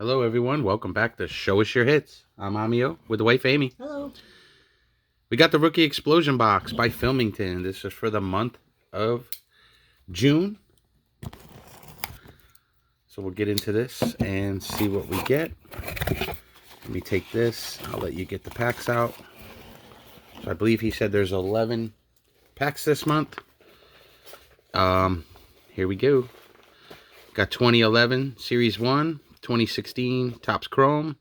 Hello, everyone. Welcome back to Show Us Your Hits. I'm Amio with the wife, Amy. Hello. We got the Rookie Explosion Box by Filmington. This is for the month of June. So we'll get into this and see what we get. Let me take this. I'll let you get the packs out. So I believe he said there's 11 packs this month. Here we go. Got 2011 Series 1, 2016 Topps Chrome,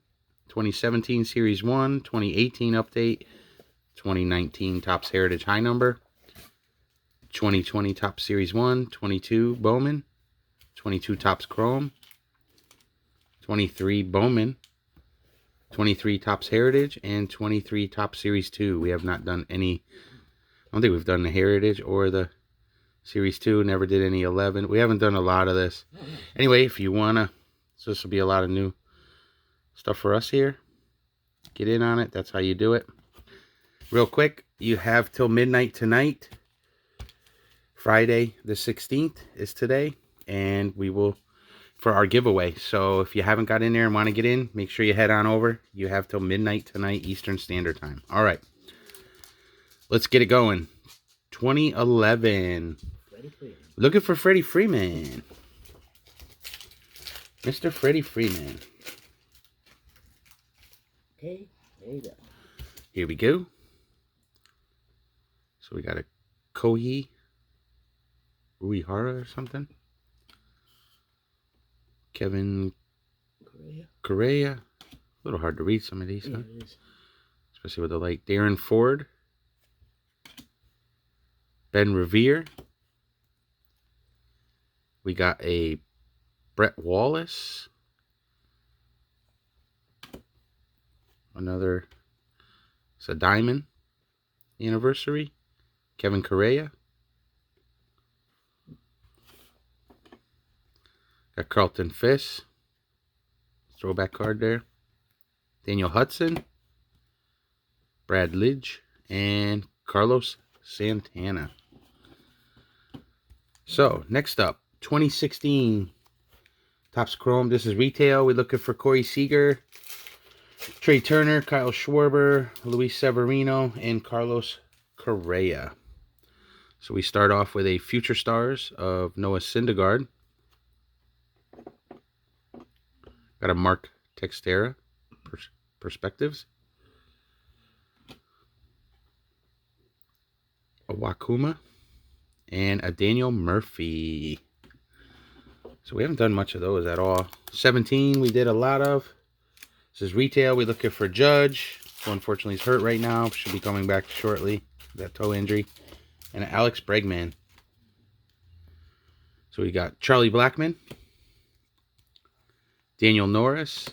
2017 Series 1, 2018 Update, 2019 Topps Heritage High Number, 2020 Topps Series 1, 22 Bowman, 22 Topps Chrome, 23 Bowman, 23 Topps Heritage, and 23 Topps Series 2. We have not done any, I don't think we've done the Heritage or the Series 2, never did any 11. We haven't done a lot of this. Anyway, if you want to, so this will be a lot of new stuff for us here. Get in on it. That's how you do it. Real quick, you have till midnight tonight. Friday the 16th is today. And we will, for our giveaway. So if you haven't got in there and want to get in, make sure you head on over. You have till midnight tonight, Eastern Standard Time. All right. Let's get it going. 2011. Looking for Freddie Freeman. Mr. Freddie Freeman. Okay, there you go. Here we go. So we got a Kohei Uehara or something. Kevin Correa. A little hard to read some of these, Yeah, huh? it is. Especially with the light. Darren Ford. Ben Revere. We got a Brett Wallace. Another, it's a Diamond Anniversary. Kevin Correa. Got Carlton Fisk. Throwback card there. Daniel Hudson. Brad Lidge. And Carlos Santana. So, next up, 2016 Topps Chrome. This is retail. We're looking for Corey Seager, Trey Turner, Kyle Schwarber, Luis Severino, and Carlos Correa. So we start off with a Future Stars of Noah Syndergaard. Got a Mark Texeira, Perspectives. A Wakuma. And a Daniel Murphy. So we haven't done much of those at all. 17 we did a lot of. This is retail. We're looking for Judge, who unfortunately is hurt right now. Should be coming back shortly. That toe injury. And Alex Bregman. So we got Charlie Blackmon. Daniel Norris.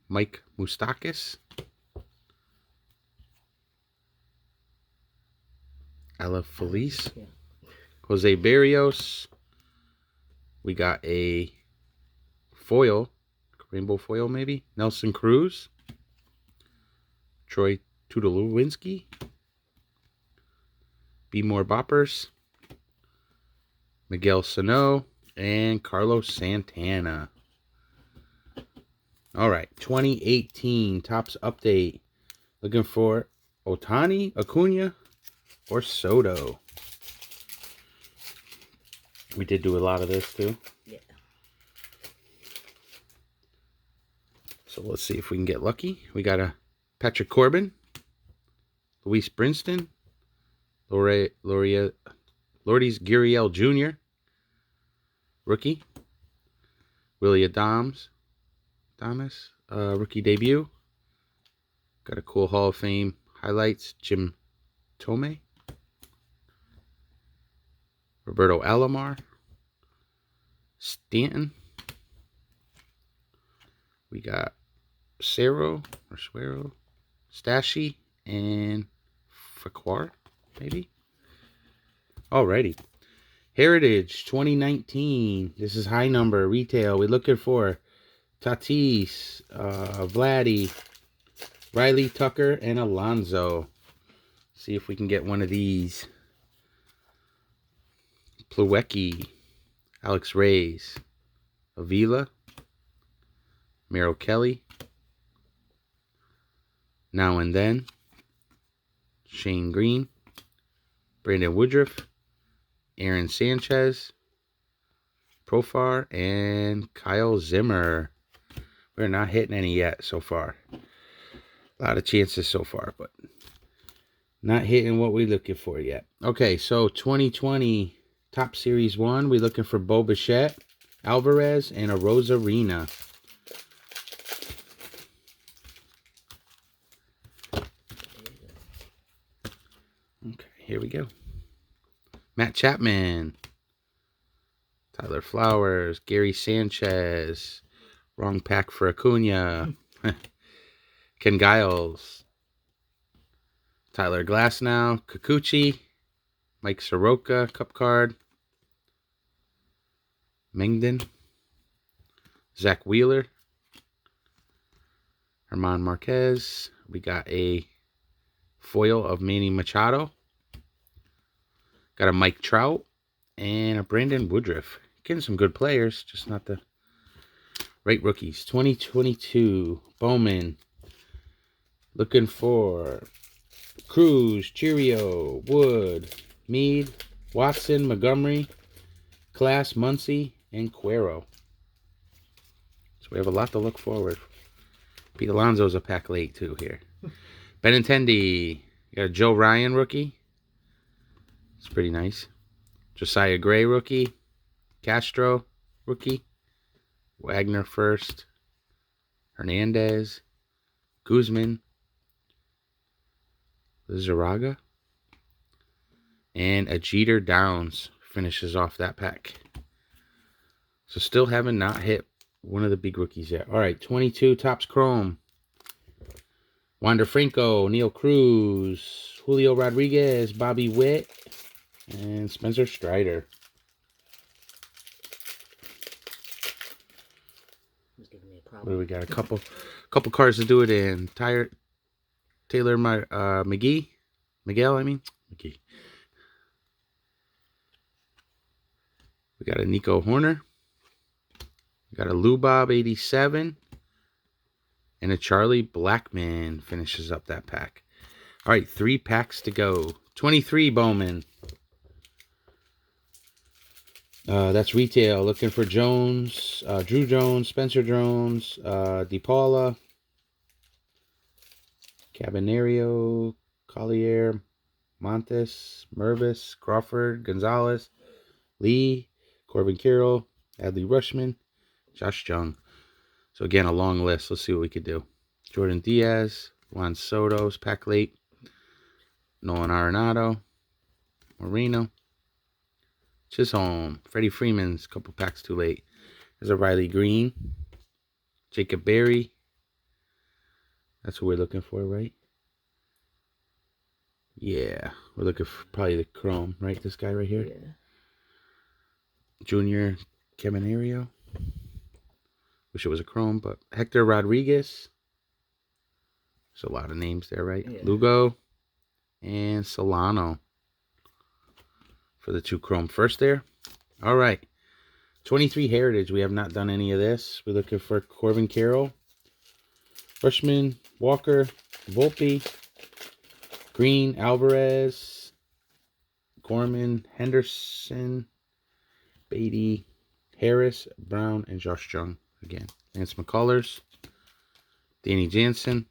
Mike Moustakas. Ala Felice. Yeah. Jose Barrios. We got a foil. Rainbow foil, maybe. Nelson Cruz. Troy Tulowitzki. Be More Boppers. Miguel Sano. And Carlos Santana. All right. 2018 Topps Update. Looking for Otani, Acuna, or Soto. We did do a lot of this too. Yeah. So let's see if we can get lucky. We got a Patrick Corbin, Luis Brinson, Lourdes Gurriel Jr., rookie, Willie Thomas, rookie debut. Got a cool Hall of Fame highlights, Jim Thome, Roberto Alomar, Stanton. We got Suero, Stashy, and Faquar, maybe. Alrighty. Heritage 2019. This is high number retail. We're looking for Tatis, Vladdy, Riley Tucker, and Alonso. See if we can get one of these. Plawecki, Alex Reyes, Avila, Merrill Kelly. Now and Then. Shane Green. Brandon Woodruff. Aaron Sanchez. Profar. And Kyle Zimmer. We're not hitting any yet so far. A lot of chances so far, but not hitting what we're looking for yet. Okay, so 2020 Top Series 1. We're looking for Bo Bichette, Alvarez, and a Rosarina. Okay, here we go. Matt Chapman, Tyler Flowers, Gary Sanchez. Wrong pack for Acuna. Ken Giles, Tyler Glasnow, Kikuchi, Mike Soroka, Cup card. Mengden, Zach Wheeler, Herman Marquez. We got a foil of Manny Machado. Got a Mike Trout and a Brandon Woodruff. Getting some good players, just not the right rookies. 2022 Bowman. Looking for Cruz, Cheerio, Wood, Mead, Watson, Montgomery, Class, Muncy, and Cuero. So we have a lot to look forward. Pete Alonso's a pack late too here. Benintendi. Got a Joe Ryan rookie. It's pretty nice. Josiah Gray rookie. Castro rookie. Wagner first. Hernandez. Guzman. Lizarraga. And a Jeter Downs finishes off that pack. So still haven't not hit one of the big rookies yet. All right, 22 Topps Chrome. Wander Franco, Neil Cruz, Julio Rodriguez, Bobby Witt, and Spencer Strider. He's giving me a What problem. do we got? A couple cards to do it in. Taylor McGee. McGee. We got a Nico Horner. We got a Lou Bob 87. And a Charlie Blackman finishes up that pack. All right, 3 packs to go. 23 Bowman. That's retail. Looking for Jones, Drew Jones, Spencer Jones, DePaula, Cabanero, Collier, Montes, Mervis, Crawford, Gonzalez, Lee, Corbin Carroll, Adley Rushman, Josh Jung. So again, a long list. Let's see what we could do. Jordan Diaz, Juan Soto's pack late, Nolan Arenado, Marino, Chisholm, Freddie Freeman's a couple packs too late. There's a Riley Green, Jacob Berry. That's what we're looking for, right? Yeah, we're looking for probably the Chrome, right? This guy right here. Yeah. Junior Caminero. Wish it was a Chrome, but Hector Rodriguez. There's a lot of names there, right? Yeah. Lugo and Solano for the 2 Chrome first there. All right. 23 Heritage. We have not done any of this. We're looking for Corbin Carroll, Rushman, Walker, Volpe, Green, Alvarez, Gorman, Henderson, Beatty, Harris, Brown, and Josh Jung again. Lance McCullers, Danny Jansen,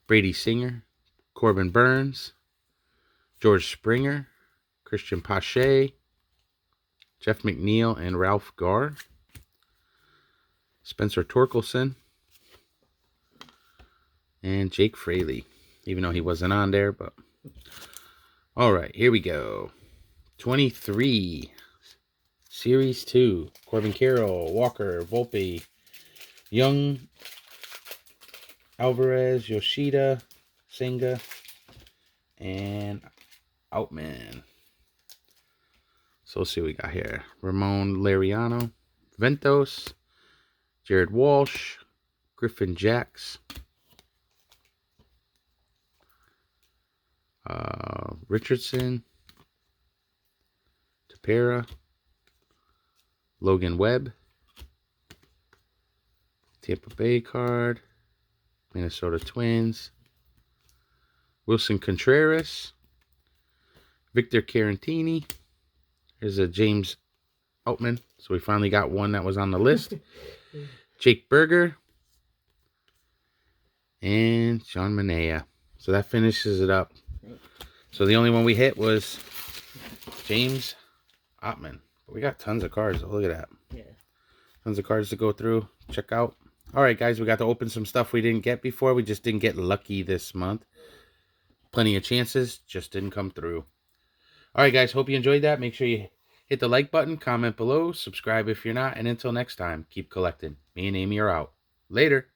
Brady Singer, Corbin Burns, George Springer, Christian Pache, Jeff McNeil, and Ralph Garr, Spencer Torkelson, and Jake Fraley, even though he wasn't on there. But all right, here we go. 23 Series 2. Corbin Carroll, Walker, Volpe, Young, Alvarez, Yoshida, Senga, and Outman. So let's see what we got here. Ramon Lariano, Ventos, Jared Walsh, Griffin Jacks, Richardson, Tepera, Logan Webb, Tampa Bay card. Minnesota Twins. Wilson Contreras. Victor Caratini. Here's a James Outman. So we finally got one that was on the list. Jake Berger. And John Manaea. So that finishes it up. So the only one we hit was James Outman. But we got tons of cards. Oh, look at that. Yeah. Tons of cards to go through. Check out. All right, guys. We got to open some stuff we didn't get before. We just didn't get lucky this month. Plenty of chances. Just didn't come through. All right, guys. Hope you enjoyed that. Make sure you hit the like button. Comment below. Subscribe if you're not. And until next time, keep collecting. Me and Amy are out. Later.